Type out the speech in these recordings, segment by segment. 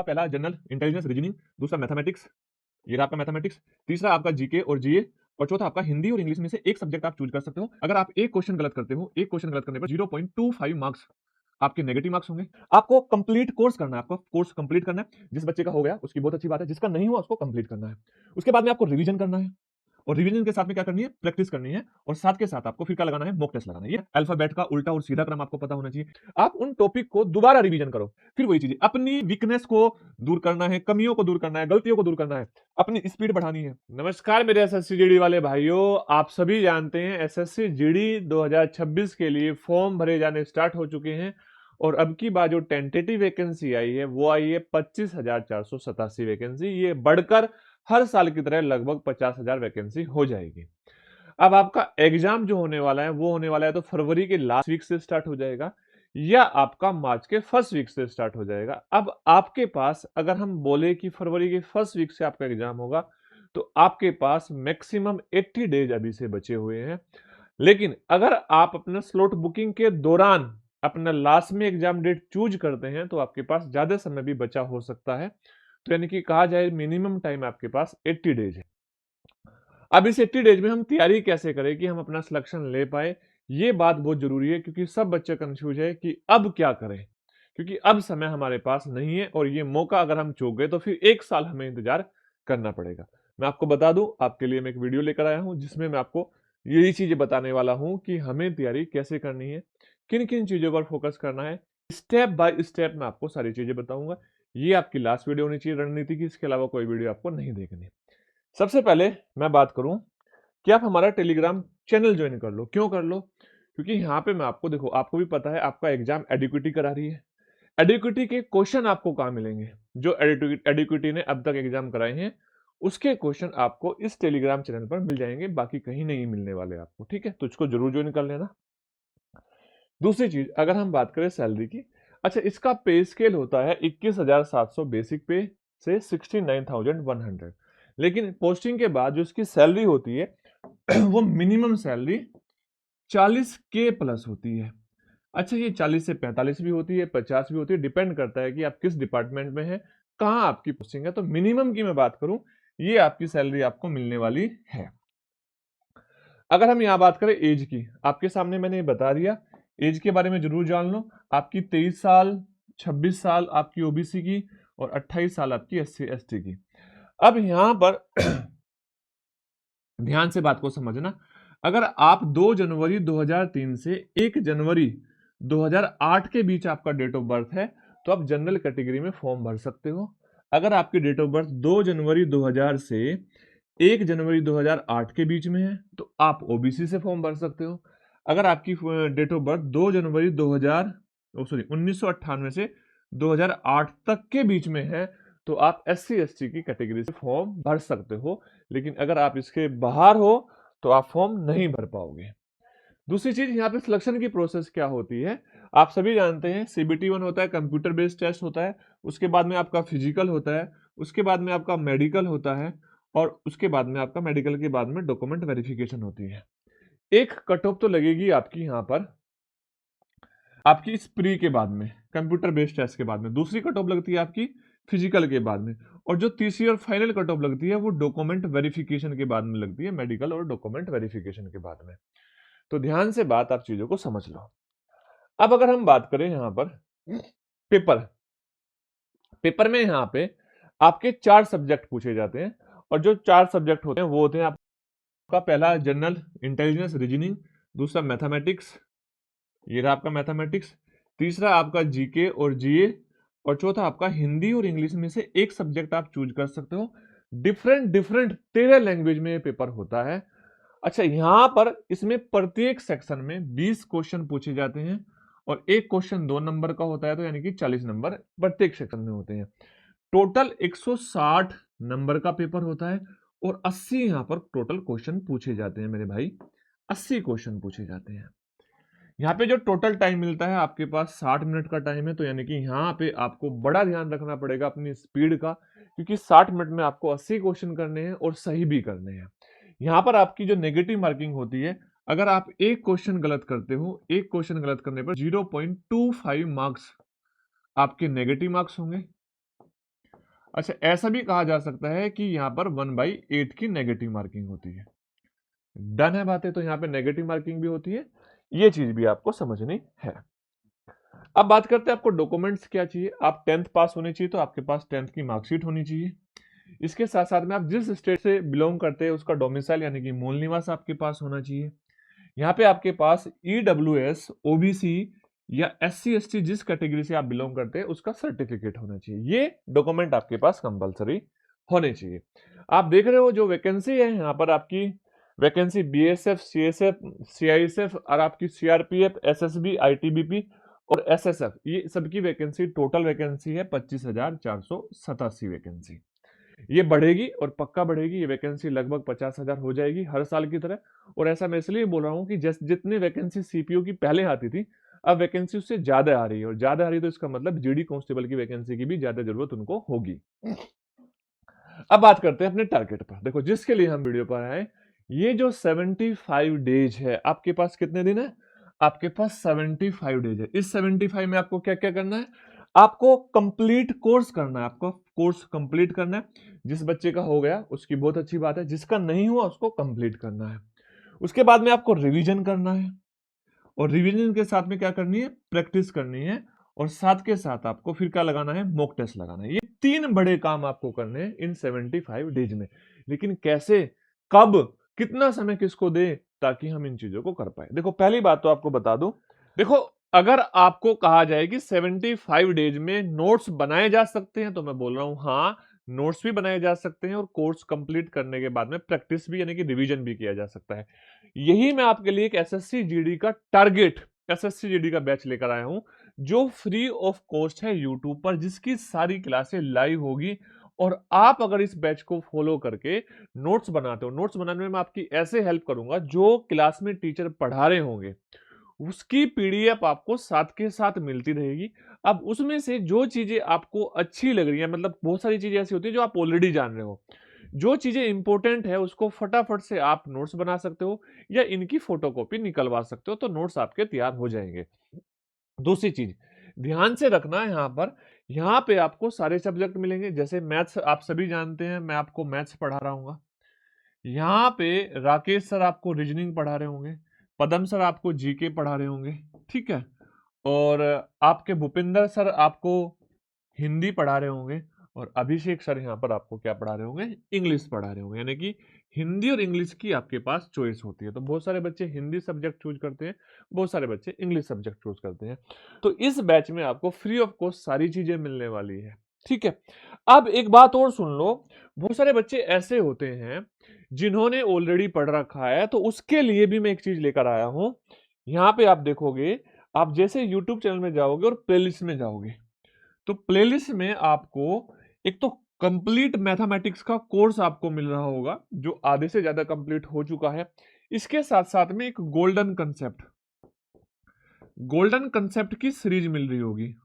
पहला general intelligence reasoning, दूसरा mathematics, ये रहा आपका मैथमेटिक्स, तीसरा आपका जीके और जीए, और चौथा आपका हिंदी और इंग्लिश में से एक सब्जेक्ट आप चूज कर सकते हो। अगर आप एक क्वेश्चन गलत करते हो, एक क्वेश्चन गलत करने पर 0.25 मार्क्स आपके नेगेटिव मार्क्स होंगे। आपको कंप्लीट कोर्स करना है, आपको कोर्स कंप्लीट करना है। जिस बच्चे का हो गया उसकी बहुत अच्छी बात है, जिसका नहीं हुआ उसको कंप्लीट करना है। उसके बाद में आपको रिवीजन करना है, और रिवीजन के साथ में क्या करनी है, प्रैक्टिस करनी है, और साथ के साथ आपको फिर क्या लगाना है, मॉक टेस्ट लगाना है। ये अल्फाबेट का उल्टा और सीधा क्रम आपको पता होना चाहिए। आप उन टॉपिक को दोबारा रिवीजन करो, फिर वही चीजें, अपनी वीकनेस को दूर करना है, कमियों को दूर करना है, गलतियों को दूर करना है, अपनी स्पीड बढ़ानी है। नमस्कार मेरे एसएससी जीडी वाले भाइयों, आप सभी जानते हैं एसएससी जीडी 2026 के लिए फॉर्म भरे जाने स्टार्ट हो चुके हैं, और अब की बार जो टेंटेटिव वैकेंसी आई है वो आई है 25,487 वैकेंसी। ये बढ़कर हर साल की तरह लगभग 50,000 वैकेंसी हो जाएगी। अब आपका एग्जाम जो होने वाला है वो होने वाला है तो फरवरी के लास्ट वीक से स्टार्ट हो जाएगा, या आपका मार्च के फर्स्ट वीक से स्टार्ट हो जाएगा। अब आपके पास अगर हम बोले कि फरवरी के फर्स्ट वीक से आपका एग्जाम होगा, तो आपके पास मैक्सिमम 80 डेज अभी से बचे हुए हैं। लेकिन अगर आप अपना स्लॉट बुकिंग के दौरान अपना लास्ट में एग्जाम डेट चूज करते हैं तो आपके पास ज्यादा समय भी बचा हो सकता है। तो यानी कि कहा जाए मिनिमम टाइम आपके पास 80 डेज है। अब इस 80 डेज में हम तैयारी कैसे करें कि हम अपना सिलेक्शन ले पाए, ये बात बहुत जरूरी है, क्योंकि सब बच्चे कंफ्यूज है कि अब क्या करें, क्योंकि अब समय हमारे पास नहीं है, और ये मौका अगर हम चूक गए तो फिर एक साल हमें इंतजार करना पड़ेगा। मैं आपको बता दूं, आपके लिए मैं एक वीडियो लेकर आया हूं जिसमें मैं आपको यही चीजें बताने वाला हूं कि हमें तैयारी कैसे करनी है, किन किन चीजों पर फोकस करना है। स्टेप बाय स्टेप मैं आपको सारी चीजें बताऊंगा। ये आपकी लास्ट वीडियो होनी चाहिए रणनीति की, इसके अलावा कोई वीडियो आपको नहीं देखनी। सबसे पहले मैं बात करूं कि आप हमारा टेलीग्राम चैनल ज्वाइन कर लो। क्यों कर लो? क्योंकि यहाँ पे मैं आपको, देखो आपको भी पता है आपका एग्जाम एडिक्विटी करा रही है। एडिक्विटी के क्वेश्चन आपको कहाँ मिलेंगे? जो एडिक्विटी ने अब तक एग्जाम कराए हैं उसके क्वेश्चन आपको इस टेलीग्राम चैनल पर मिल जाएंगे, बाकी कहीं नहीं मिलने वाले आपको। ठीक है, तो इसको जरूर ज्वाइन कर लेना। दूसरी चीज, अगर हम बात करें सैलरी की, अच्छा इसका पे स्केल होता है 21,700 बेसिक पे से 69,100। लेकिन पोस्टिंग के बाद जो इसकी सैलरी होती है वो मिनिमम सैलरी 40K प्लस होती है। अच्छा ये 40 से 45 भी होती है, 50 भी होती है, डिपेंड करता है कि आप किस डिपार्टमेंट में हैं, कहाँ आपकी पोस्टिंग है। तो मिनिमम की मैं बात करूं, ये आपकी सैलरी आपको मिलने वाली है। अगर हम यहाँ बात करें एज की, आपके सामने मैंने ये बता दिया, एज के बारे में जरूर जान लो। आपकी 23 साल, 26 साल आपकी ओबीसी की, और 28 साल आपकी एससी एसटी की। अब यहां पर ध्यान से बात को समझना, अगर आप 2 जनवरी 2003 से 1 जनवरी 2008 के बीच आपका डेट ऑफ बर्थ है तो आप जनरल कैटेगरी में फॉर्म भर सकते हो। अगर आपकी डेट ऑफ बर्थ 2 जनवरी 2000 से 1 जनवरी 2008 के बीच में है तो आप ओबीसी से फॉर्म भर सकते हो। अगर आपकी डेट ऑफ बर्थ 2 जनवरी 2000 सॉरी 1998 से 2008 तक के बीच में है तो आप एससी एसटी की कैटेगरी से फॉर्म भर सकते हो। लेकिन अगर आप इसके बाहर हो तो आप फॉर्म नहीं भर पाओगे। दूसरी चीज, यहाँ पे सिलेक्शन की प्रोसेस क्या होती है, आप सभी जानते हैं सीबीटी 1 होता है, कंप्यूटर बेस्ड टेस्ट होता है, उसके बाद में आपका फिजिकल होता है, उसके बाद में आपका मेडिकल होता है, और उसके बाद में आपका मेडिकल के बाद में डॉक्यूमेंट वेरिफिकेशन होती है। एक कट ऑफ तो लगेगी आपकी यहाँ पर, आपकी इस प्री के बाद में, कंप्यूटर बेस्ड टेस्ट के बाद में। दूसरी कट ऑफ लगती है आपकी फिजिकल के बाद में, और जो तीसरी और फाइनल कट ऑफ लगती है वो डॉक्यूमेंट वेरिफिकेशन के बाद में लगती है, मेडिकल और डॉक्यूमेंट वेरिफिकेशन के बाद में। तो ध्यान से बात आप चीजों को समझ लो। अब अगर हम बात करें यहां पर पेपर, पेपर में यहां पे आपके 4 सब्जेक्ट पूछे जाते हैं, और जो 4 सब्जेक्ट होते हैं वो होते हैं आपका पहला जनरल इंटेलिजेंस रीजनिंग, दूसरा मैथमेटिक्स, ये रहा आपका मैथमेटिक्स, तीसरा आपका जीके और जीए, और चौथा आपका हिंदी और इंग्लिश में से एक सब्जेक्ट आप चूज कर सकते हो। डिफरेंट डिफरेंट 13 लैंग्वेज में ये पेपर होता है। अच्छा यहां पर इसमें प्रत्येक सेक्शन में 20 क्वेश्चन पूछे जाते हैं, और एक क्वेश्चन 2 नंबर का होता है, तो यानी कि 40 नंबर प्रत्येक सेक्शन में होते हैं। टोटल 160 नंबर का पेपर होता है, और 80 यहां पर टोटल क्वेश्चन पूछे जाते हैं मेरे भाई, 80 क्वेश्चन पूछे जाते हैं। यहाँ पे जो टोटल टाइम मिलता है आपके पास 60 मिनट का टाइम है, तो यानी कि यहाँ पे आपको बड़ा ध्यान रखना पड़ेगा अपनी स्पीड का, क्योंकि 60 मिनट में आपको 80 क्वेश्चन करने हैं और सही भी करने हैं। यहाँ पर आपकी जो नेगेटिव मार्किंग होती है, अगर आप एक क्वेश्चन गलत करते हो, एक क्वेश्चन गलत करने पर 0.25 मार्क्स आपके नेगेटिव मार्क्स होंगे। अच्छा, ऐसा भी कहा जा सकता है कि यहाँ पर 1/8 की नेगेटिव मार्किंग होती है। डन है बातें, तो यहाँ पे नेगेटिव मार्किंग भी होती है, ये चीज भी आपको समझनी है। अब बात करते हैं आपको डॉक्यूमेंट्स क्या चाहिए। आप 10th पास होने चाहिए, तो आपके पास 10th की मार्कशीट होनी चाहिए। इसके साथ साथ में आप जिस स्टेट से बिलोंग करते हैं उसका डोमिसाइल यानी कि मूल निवास आपके पास होना चाहिए। यहाँ पे आपके पास EWS, OBC या SC/ST जिस कैटेगरी से आप बिलोंग करते हैं उसका सर्टिफिकेट होना चाहिए। ये डॉक्यूमेंट आपके पास कंपलसरी होने चाहिए। आप देख रहे हो जो वैकेंसी है यहाँ पर आपकी वैकेंसी BSF, CSF, CISF और आपकी CRPF, SSB, ITBP और SSF, ये सबकी वैकेंसी टोटल वैकेंसी है 25,487 वैकेंसी। ये बढ़ेगी और पक्का बढ़ेगी। ये वैकेंसी लगभग 50,000 हो जाएगी हर साल की तरह। और ऐसा मैं इसलिए बोल रहा हूँ कि जितनी वैकेंसी CPO की पहले आती थी, अब वैकेंसी उससे ज्यादा आ रही है। और ज्यादा आ रही है तो इसका मतलब GD कांस्टेबल की वैकेंसी की भी ज्यादा जरूरत उनको होगी। अब बात करते हैं अपने टारगेट पर। देखो, जिसके लिए हम वीडियो पर आए, ये जो 75 डेज है, आपके पास कितने दिन है? आपके पास 75 डेज है। इस 75 में आपको क्या क्या करना है? आपको कंप्लीट कोर्स करना है। आपको कोर्स कंप्लीट करना है। जिस बच्चे का हो गया उसकी बहुत अच्छी बात है, जिसका नहीं हुआ उसको कंप्लीट करना है। उसके बाद में आपको रिवीजन करना है, और रिवीजन के साथ में क्या करनी है? प्रैक्टिस करनी है। और साथ के साथ आपको फिर क्या लगाना है? मॉक टेस्ट लगाना है। ये 3 बड़े काम आपको करने हैं इन 75 डेज में। लेकिन कैसे, कब, कितना समय किसको दे ताकि हम इन चीजों को कर पाए? देखो, पहली बात तो आपको बता दूं, देखो अगर आपको कहा जाए कि 75 डेज में नोट्स बनाए जा सकते हैं, तो मैं बोल रहा हूं हाँ, नोट्स भी बनाए जा सकते हैं और कोर्स कंप्लीट करने के बाद में प्रैक्टिस भी यानी कि रिवीजन भी किया जा सकता है। यही मैं आपके लिए एक SSC GD का टारगेट, SSC GD का बैच लेकर आया हूं, जो फ्री ऑफ कॉस्ट है यूट्यूब पर, जिसकी सारी क्लासें लाइव होगी। और आप अगर इस बैच को फॉलो करके नोट्स बनाते हो, नोट्स बनाने में मैं आपकी ऐसे हेल्प करूंगा, जो क्लास में टीचर पढ़ा रहे होंगे उसकी PDF आपको साथ के साथ मिलती रहेगी। अब उसमें से जो चीजें आपको अच्छी लग रही है, मतलब बहुत सारी चीजें ऐसी होती है जो आप ऑलरेडी जान रहे हो, जो चीजें इंपॉर्टेंट है उसको फटाफट से आप नोट्स बना सकते हो या इनकी फोटोकॉपी निकलवा सकते हो, तो नोट्स आपके तैयार हो जाएंगे। दूसरी चीज ध्यान से रखना है, यहाँ पे आपको सारे सब्जेक्ट मिलेंगे। जैसे मैथ्स आप सभी जानते हैं, मैं आपको मैथ्स पढ़ा रहा हूँ। यहाँ पे राकेश सर आपको रीजनिंग पढ़ा रहे होंगे, पदम सर आपको GK पढ़ा रहे होंगे, ठीक है। और आपके भूपिंदर सर आपको हिंदी पढ़ा रहे होंगे, और अभिषेक सर यहाँ पर आपको क्या पढ़ा रहे होंगे? इंग्लिश पढ़ा रहे होंगे। यानी कि हिंदी और इंग्लिश की आपके पास चॉइस होती है। तो बहुत सारे बच्चे हिंदी सब्जेक्ट चूज करते हैं, बहुत सारे बच्चे इंग्लिश सब्जेक्ट चूज करते हैं। तो इस बैच में आपको फ्री ऑफ कॉस्ट सारी चीजें मिलने वाली है, ठीक है। अब एक बात और सुन लो, बहुत सारे बच्चे ऐसे होते हैं जिन्होंने ऑलरेडी पढ़ रखा है, तो उसके लिए भी मैं एक चीज लेकर आया हूं। यहाँ पे आप देखोगे, आप जैसे यूट्यूब चैनल में जाओगे और प्लेलिस्ट में जाओगे, तो प्लेलिस्ट में आपको एक तो कंप्लीट मैथमेटिक्स का कोर्स आपको मिल रहा होगा, जो आधे से ज्यादा कंप्लीट हो चुका है। इसके साथ साथ में एक गोल्डन कंसेप्ट की सीरीज मिल रही होगी,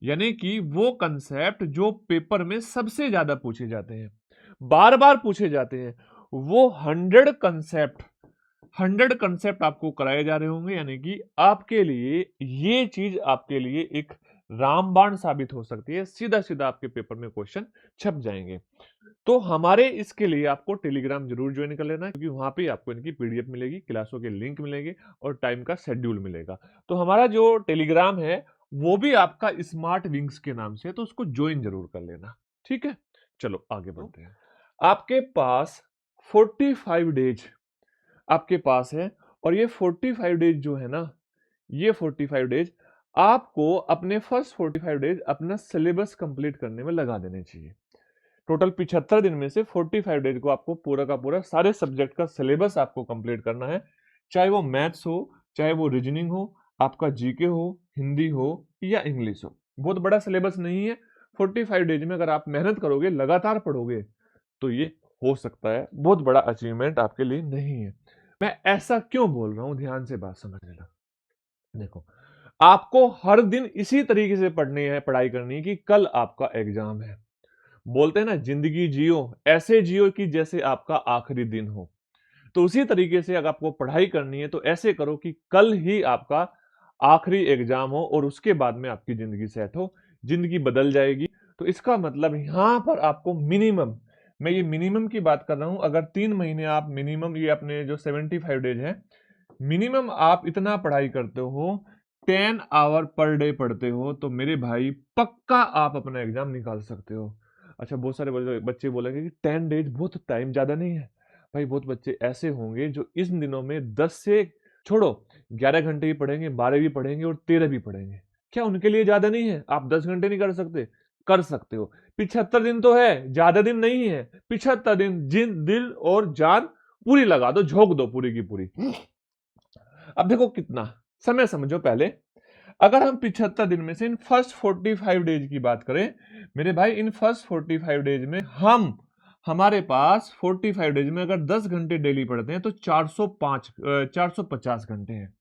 यानी कि वो कंसेप्ट जो पेपर में सबसे ज्यादा पूछे जाते हैं, बार बार पूछे जाते हैं, वो 100 कंसेप्ट आपको कराए जा रहे होंगे। यानी कि आपके लिए ये चीज आपके लिए एक रामबाण साबित हो सकती है, सीधा सीधा आपके पेपर में क्वेश्चन छप जाएंगे। तो हमारे इसके लिए आपको टेलीग्राम जरूर ज्वाइन कर लेना है, क्योंकि वहां पे आपको इनकी PDF मिलेगी, क्लासों के लिंक मिलेंगे और टाइम का शेड्यूल मिलेगा। तो हमारा जो टेलीग्राम है वो भी आपका स्मार्ट विंग्स के नाम से है, तो उसको ज्वाइन जरूर कर लेना, ठीक है। चलो आगे बढ़ते हैं। आपके पास 45 डेज आपके पास है, और ये 45 डेज जो है ना, ये 45 डेज आपको अपने फर्स्ट 45 डेज अपना सिलेबस कंप्लीट करने में लगा देने चाहिए। टोटल 75 दिन में से 45 डेज को आपको पूरा का पूरा सारे सब्जेक्ट का सिलेबस आपको कंप्लीट करना है। चाहे वो मैथ्स हो, चाहे वो रीजनिंग हो, आपका GK हो, हिंदी हो या इंग्लिश हो, बहुत बड़ा सिलेबस नहीं है। 45 डेज में अगर आप मेहनत करोगे, लगातार पढ़ोगे, तो ये हो सकता है बहुत बड़ा अचीवमेंट आपके लिए नहीं है। मैं ऐसा क्यों बोल रहा हूं, ध्यान से बात समझ लेना। देखो, आपको हर दिन इसी तरीके से पढ़ाई करनी है कि कल आपका एग्जाम है। बोलते हैं ना, जिंदगी जियो ऐसे जियो कि जैसे आपका आखिरी दिन हो। तो उसी तरीके से अगर आपको पढ़ाई करनी है तो ऐसे करो कि कल ही आपका आखिरी एग्जाम हो और उसके बाद में आपकी जिंदगी सेट हो, जिंदगी बदल जाएगी। तो इसका मतलब यहां पर आपको मिनिमम, मैं ये मिनिमम की बात कर रहा हूं, अगर 3 महीने आप मिनिमम, ये अपने जो 75 डेज है, मिनिमम आप इतना पढ़ाई करते हो, 10 आवर पर डे पढ़ते हो, तो मेरे भाई पक्का आप अपना एग्जाम निकाल सकते हो। अच्छा, बहुत सारे बच्चे बोलेंगे कि 10 डेज बहुत टाइम ज्यादा नहीं है। भाई बहुत बच्चे ऐसे होंगे जो इन दिनों में 10 से छोड़ो 11 घंटे भी पढ़ेंगे, 12 भी पढ़ेंगे और 13 भी पढ़ेंगे। क्या उनके लिए ज्यादा नहीं है? आप 10 घंटे नहीं कर सकते? कर सकते हो। 75 दिन तो है, ज्यादा दिन नहीं है। 75 दिन जिन दिल और जान पूरी लगा दो, झोंक दो पूरी की पूरी। अब देखो कितना समय समझो पहले, अगर हम 75 दिन में से इन फर्स्ट 45 डेज की बात करें, मेरे भाई इन फर्स्ट 45 डेज में हमारे पास 45 डेज में अगर 10 घंटे डेली पढ़ते हैं तो 450 घंटे हैं।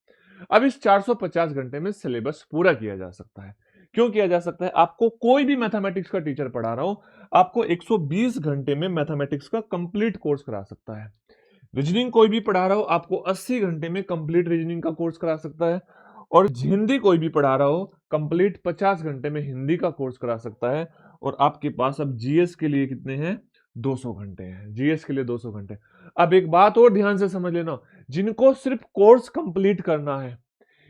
अब इस 450 घंटे में सिलेबस पूरा किया जा सकता है। क्यों किया जा सकता है? आपको कोई भी मैथमेटिक्स का टीचर पढ़ा रहा हो, आपको 120 घंटे में मैथमेटिक्स का कंप्लीट कोर्स करा सकता है। रीजनिंग कोई भी पढ़ा रहा हो, आपको 80 घंटे में कंप्लीट रीजनिंग का कोर्स करा सकता है। और हिंदी कोई भी पढ़ा रहा हो, कंप्लीट 50 घंटे में हिंदी का कोर्स करा सकता है। और आपके पास अब जीएस के लिए कितने हैं? 200 घंटे हैं। जीएस के लिए 200 घंटे। अब एक बात और ध्यान से समझ लेना, जिनको सिर्फ कोर्स कंप्लीट करना है,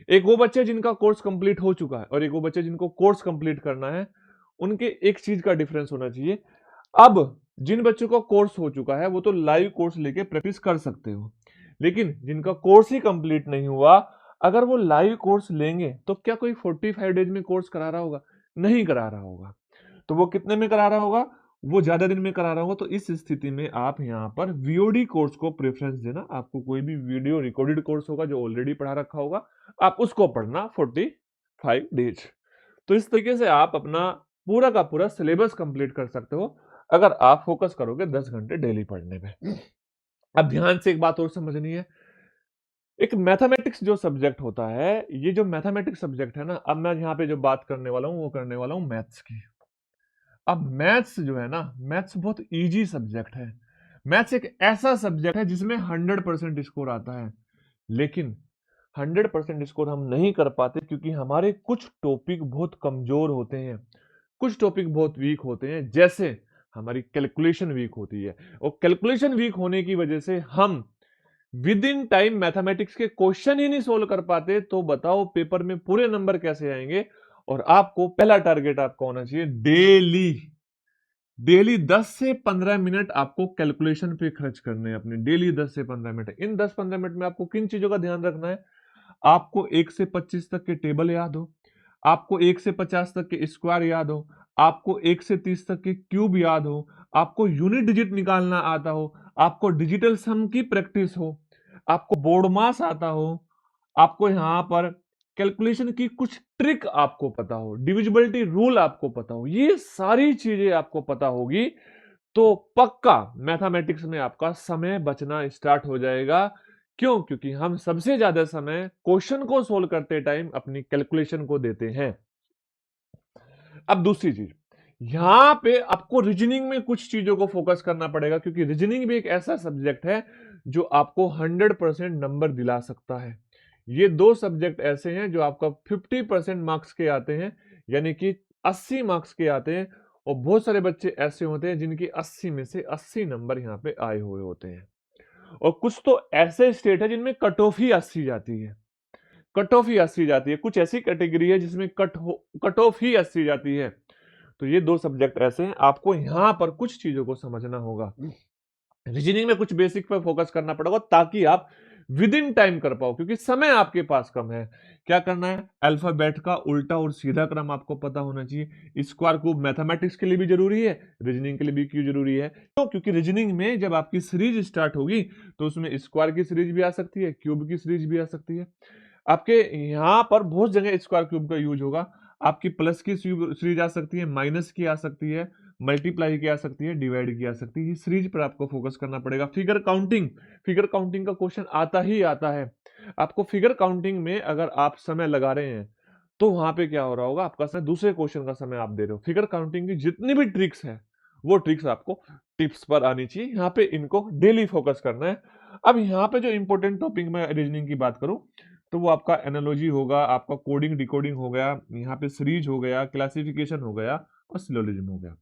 एक वो बच्चे जिनका कोर्स कंप्लीट हो चुका है और एक वो बच्चे जिनको कोर्स कंप्लीट करना है, उनके एक चीज का डिफरेंस होना चाहिए। अब जिन बच्चों का कोर्स हो चुका है वो तो लाइव कोर्स लेके प्रैक्टिस कर सकते हो, लेकिन जिनका कोर्स ही कंप्लीट नहीं हुआ, अगर वो लाइव कोर्स लेंगे तो क्या कोई 45 डेज में कोर्स करा रहा होगा? नहीं करा रहा होगा। तो वो कितने में करा रहा होगा? वो ज्यादा दिन में करा रहा होगा। तो इस स्थिति में आप यहाँ पर वीओडी कोर्स को प्रेफरेंस देना। आपको कोई भी वीडियो रिकॉर्डेड कोर्स होगा जो ऑलरेडी पढ़ा रखा होगा, आप उसको पढ़ना 45 डेज। तो इस तरीके से आप अपना पूरा का पूरा सिलेबस कंप्लीट कर सकते हो अगर आप फोकस करोगे 10 घंटे डेली पढ़ने में। अब ध्यान से एक बात और समझनी है, एक मैथमेटिक्स जो सब्जेक्ट होता है, ये जो मैथमेटिक्स सब्जेक्ट है ना, अब मैं यहाँ पे जो बात करने वाला हूँ वो करने वाला हूँ मैथ्स की। अब मैथ्स जो है ना, मैथ्स बहुत इजी सब्जेक्ट है। मैथ्स एक ऐसा सब्जेक्ट है जिसमें 100% स्कोर आता है, लेकिन 100% स्कोर हम नहीं कर पाते क्योंकि हमारे कुछ टॉपिक बहुत कमजोर होते हैं, कुछ टॉपिक बहुत वीक होते हैं। जैसे हमारी कैलकुलेशन वीक होती है, और कैलकुलेशन वीक होने की वजह से हम विद इन टाइम मैथमेटिक्स के क्वेश्चन ही नहीं सोल्व कर पाते। तो बताओ पेपर में पूरे नंबर कैसे आएंगे? और आपको पहला टारगेट आपका होना चाहिए, डेली डेली 10 से 15 मिनट आपको कैलकुलेशन पे खर्च करने हैं अपने, डेली 10 से 15 मिनट। इन 10-15 मिनट में आपको किन चीजों का ध्यान रखना है? आपको 1 से 25 तक के टेबल याद हो, आपको 1 से 50 तक के स्क्वायर याद हो, आपको 1 से 30 तक के क्यूब याद हो, आपको यूनिट डिजिट निकालना आता हो, आपको डिजिटल सम की प्रैक्टिस हो, आपको बोर्ड मास आता हो, आपको यहां पर कैलकुलेशन की कुछ ट्रिक आपको पता हो, डिविजिबिलिटी रूल आपको पता हो, ये सारी चीजें आपको पता होगी, तो पक्का मैथमेटिक्स में आपका समय बचना स्टार्ट हो जाएगा। क्यों? क्योंकि हम सबसे ज्यादा समय क्वेश्चन को सोल्व करते टाइम अपनी कैलकुलेशन को देते हैं। अब दूसरी चीज, यहां पे आपको रीजनिंग में कुछ चीजों को फोकस करना पड़ेगा, क्योंकि रीजनिंग भी एक ऐसा सब्जेक्ट है जो आपको 100% नंबर दिला सकता है। ये दो सब्जेक्ट ऐसे हैं जो आपका 50% मार्क्स के आते हैं, यानी कि 80 मार्क्स के आते हैं। और बहुत सारे बच्चे ऐसे होते हैं जिनकी 80 में से 80 नंबर यहाँ पे आए हुए होते हैं। और कुछ तो ऐसे स्टेट है जिनमें कट ऑफ ही 80 जाती है, कट ऑफ ही 80 जाती है। कुछ ऐसी कैटेगरी है जिसमें कट ऑफ ही 80 जाती है। तो ये दो सब्जेक्ट ऐसे हैं, आपको यहां पर कुछ चीजों को समझना होगा। रीजनिंग में कुछ बेसिक पे फोकस करना पड़ेगा ताकि आप विद इन टाइम कर पाओ, क्योंकि समय आपके पास कम है। क्या करना है? अल्फाबेट का उल्टा और सीधा क्रम आपको पता होना चाहिए। स्क्वायर क्यूब मैथमेटिक्स के लिए भी जरूरी है, रीजनिंग के लिए भी क्यों जरूरी है? तो क्योंकि रीजनिंग में जब आपकी सीरीज स्टार्ट होगी तो उसमें स्क्वायर की सीरीज भी आ सकती है, क्यूब की सीरीज भी आ सकती है। आपके यहाँ पर बहुत जगह स्क्वायर क्यूब का यूज होगा। आपकी प्लस की सीरीज आ सकती है, माइनस की आ सकती है, मल्टीप्लाई की आ सकती है, डिवाइड की आ सकती है। सीरीज पर आपको फोकस करना पड़ेगा। फिगर काउंटिंग का क्वेश्चन आता ही आता है। आपको फिगर काउंटिंग में अगर आप समय लगा रहे हैं तो वहां पे क्या हो रहा होगा, आपका समय दूसरे क्वेश्चन का समय आप दे रहे हो। फिगर काउंटिंग की जितनी भी ट्रिक्स है वो ट्रिक्स आपको टिप्स पर आनी चाहिए, यहाँ पे इनको डेली फोकस करना है। अब यहाँ पे जो इंपॉर्टेंट टॉपिक में रीजनिंग की बात करूं तो वो आपका एनालॉजी होगा, आपका कोडिंग डिकोडिंग हो गया, यहाँ पे सीरीज हो गया, क्लासिफिकेशन हो गया और सिलोजिज्म हो गया।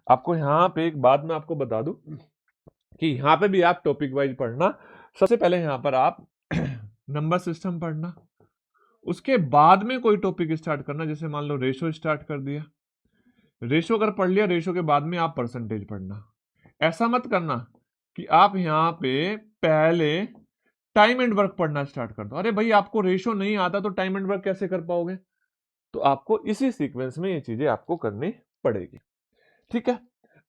आपको यहाँ पे एक बात मैं आपको बता दूं कि यहाँ पे भी आप टॉपिक वाइज पढ़ना। सबसे पहले यहाँ पर आप नंबर सिस्टम पढ़ना, उसके बाद में कोई टॉपिक स्टार्ट करना। जैसे मान लो रेशो स्टार्ट कर दिया, रेशो अगर पढ़ लिया, रेशो के बाद में आप परसेंटेज पढ़ना। ऐसा मत करना कि आप यहाँ पे पहले टाइम एंड वर्क पढ़ना स्टार्ट कर दो। अरे भाई, आपको रेशो नहीं आता तो टाइम एंड वर्क कैसे कर पाओगे? तो आपको इसी सीक्वेंस में ये चीजें आपको करनी पड़ेगी। ठीक है,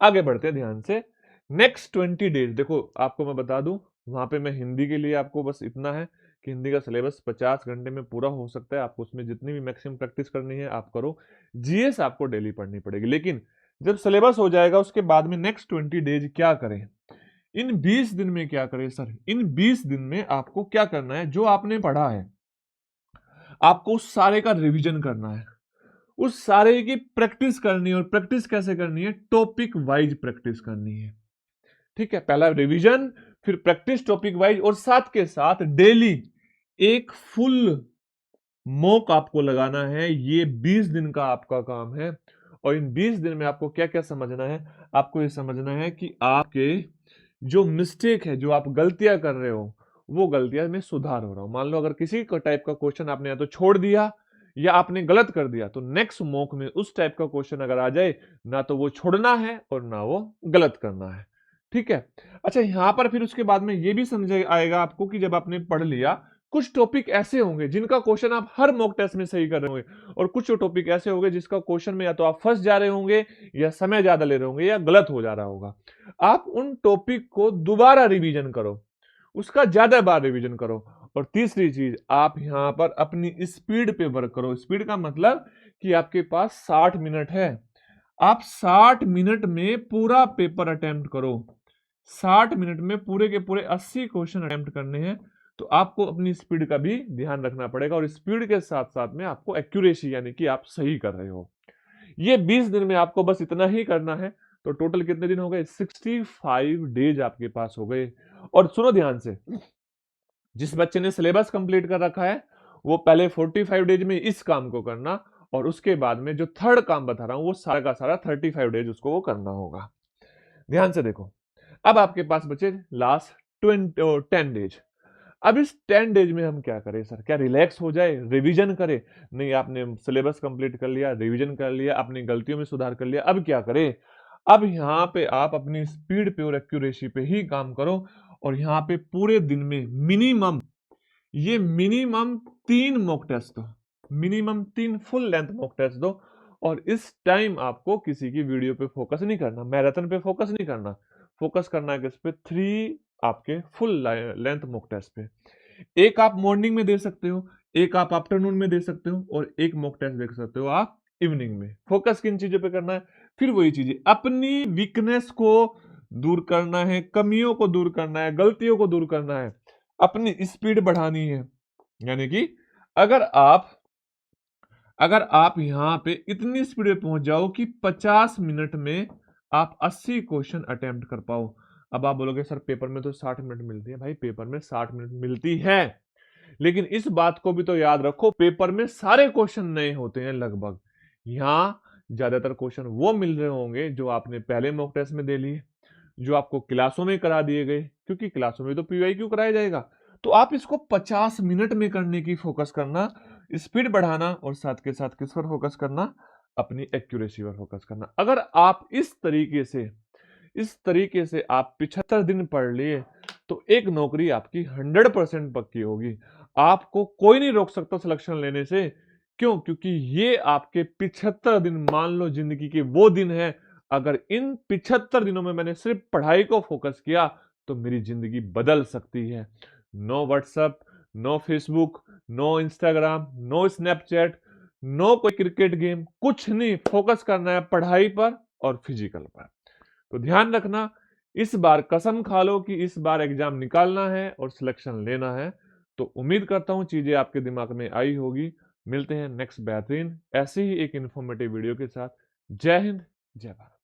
आगे बढ़ते हैं ध्यान से। नेक्स्ट 20 डेज देखो, आपको मैं बता दूं, वहां पे मैं हिंदी के लिए आपको बस इतना है कि हिंदी का सिलेबस 50 घंटे में पूरा हो सकता है। आपको उसमें जितनी भी मैक्सिमम प्रैक्टिस करनी है आप करो। जीएस आपको डेली पढ़नी पड़ेगी, लेकिन जब सिलेबस हो जाएगा उसके बाद में नेक्स्ट 20 डेज क्या करें? इन 20 दिन में क्या करें सर? इन 20 दिन में आपको क्या करना है? जो आपने पढ़ा है आपको उस सारे का रिवीजन करना है, उस सारे की प्रैक्टिस करनी है। और प्रैक्टिस कैसे करनी है? टॉपिक वाइज प्रैक्टिस करनी है। ठीक है, पहला रिवीजन, फिर प्रैक्टिस टॉपिक वाइज, और साथ के साथ डेली एक फुल मॉक आपको लगाना है। ये 20 दिन का आपका काम है। और इन 20 दिन में आपको क्या क्या समझना है? आपको ये समझना है कि आपके जो मिस्टेक है, जो आप गलतियां कर रहे हो, वो गलतियां में सुधार हो रहा हो। मान लो अगर किसी टाइप का क्वेश्चन आपने या तो छोड़ दिया या आपने गलत कर दिया, तो नेक्स्ट मॉक में उस टाइप का क्वेश्चन अगर आ जाए, ना तो वो छोड़ना है और ना वो गलत करना है। ठीक है, अच्छा यहां पर फिर उसके बाद में ये भी समझ आएगा आपको कि जब आपने पढ़ लिया, कुछ टॉपिक ऐसे होंगे जिनका क्वेश्चन आप हर मॉक टेस्ट में सही कर रहे होंगे, और कुछ टॉपिक ऐसे होंगे जिसका क्वेश्चन में या तो आप फंस जा रहे होंगे, या समय ज्यादा ले रहे होंगे, या गलत हो जा रहा होगा। आप उन टॉपिक को दोबारा रिवीजन करो, उसका ज्यादा बार रिवीजन करो। और तीसरी चीज, आप यहां पर अपनी स्पीड पे वर्क करो। स्पीड का मतलब कि आपके पास 60 मिनट है, आप 60 मिनट में पूरा पेपर अटेम्प्ट करो। 60 मिनट में पूरे के पूरे 80 क्वेश्चन अटेम्प्ट करने हैं। तो आपको अपनी स्पीड का भी ध्यान रखना पड़ेगा, और स्पीड के साथ साथ में आपको एक्यूरेसी, यानी कि आप सही कर रहे हो। ये 20 दिन में आपको बस इतना ही करना है। तो टोटल कितने दिन हो गए? 65 डेज आपके पास हो गए। और सुनो ध्यान से, जिस बच्चे ने सिलेबस कंप्लीट कर रखा है वो पहले 45 डेज में इस काम को करना, और उसके बाद में जो थर्ड काम बता रहा हूं वो सारा का सारा 35 डेज उसको वो करना होगा। ध्यान से देखो, अब आपके पास बचे लास्ट 10 डेज। अब इस 10 डेज में हम क्या करें सर? क्या रिलैक्स हो जाए, रिवीजन करें? नहीं, आपने सिलेबस कंप्लीट कर लिया, रिवीजन कर लिया, अपनी गलतियों में सुधार कर लिया, अब क्या करें? अब यहाँ पे आप अपनी स्पीड पे और एक्यूरेसी पे ही काम करो। और यहाँ पे पूरे दिन में मिनिमम 3 मॉक टेस्ट दो, minimum 3 full length mock test दो। और इस टाइम आपको किसी की वीडियो पे फोकस नहीं करना, मैराथन पे फोकस नहीं करना, फोकस करना है किस पे? 3 आपके फुल लेंथ मॉक टेस्ट पे। एक आप मॉर्निंग में दे सकते हो, एक आप आफ्टरनून में दे सकते हो, और एक मॉक टेस्ट देख सकते हो आप इवनिंग में। फोकस किन चीजों पे करना है? फिर वही चीजें, अपनी वीकनेस को दूर करना है, कमियों को दूर करना है, गलतियों को दूर करना है, अपनी स्पीड बढ़ानी है। यानी कि अगर आप यहां पे इतनी स्पीड पे पहुंच जाओ कि 50 मिनट में आप 80 क्वेश्चन अटेम्प्ट कर पाओ। अब आप बोलोगे सर पेपर में तो 60 मिनट मिलती है। भाई पेपर में 60 मिनट मिलती है, लेकिन इस बात को भी तो याद रखो, पेपर में सारे क्वेश्चन नए होते हैं लगभग। यहां ज्यादातर क्वेश्चन वो मिल रहे होंगे जो आपने पहले मॉक टेस्ट में दे लिए, जो आपको क्लासों में करा दिए गए, क्योंकि क्लासों में तो पीवाईक्यू कराया जाएगा। तो आप इसको 50 मिनट में करने की फोकस करना, स्पीड बढ़ाना, और साथ के साथ किस पर फोकस करना? अपनी एक्यूरेसी पर फोकस करना। अगर आप इस तरीके से आप 75 दिन पढ़ लिए, तो एक नौकरी आपकी 100% पक्की होगी। आपको कोई नहीं रोक सकता सिलेक्शन लेने से। क्यों? क्योंकि ये आपके 75 दिन मान लो जिंदगी के वो दिन है, अगर इन 75 दिनों में मैंने सिर्फ पढ़ाई को फोकस किया तो मेरी जिंदगी बदल सकती है। No WhatsApp, no Facebook, no Instagram, no Snapchat, no कोई क्रिकेट गेम, कुछ नहीं। फोकस करना है पढ़ाई पर और फिजिकल पर। तो ध्यान रखना, इस बार कसम खा लो कि इस बार एग्जाम निकालना है और सिलेक्शन लेना है। तो उम्मीद करता हूं चीजें आपके दिमाग में आई होगी। मिलते हैं नेक्स्ट बेहतरीन ऐसे ही एक इंफॉर्मेटिव वीडियो के साथ। जय हिंद, जय भारत।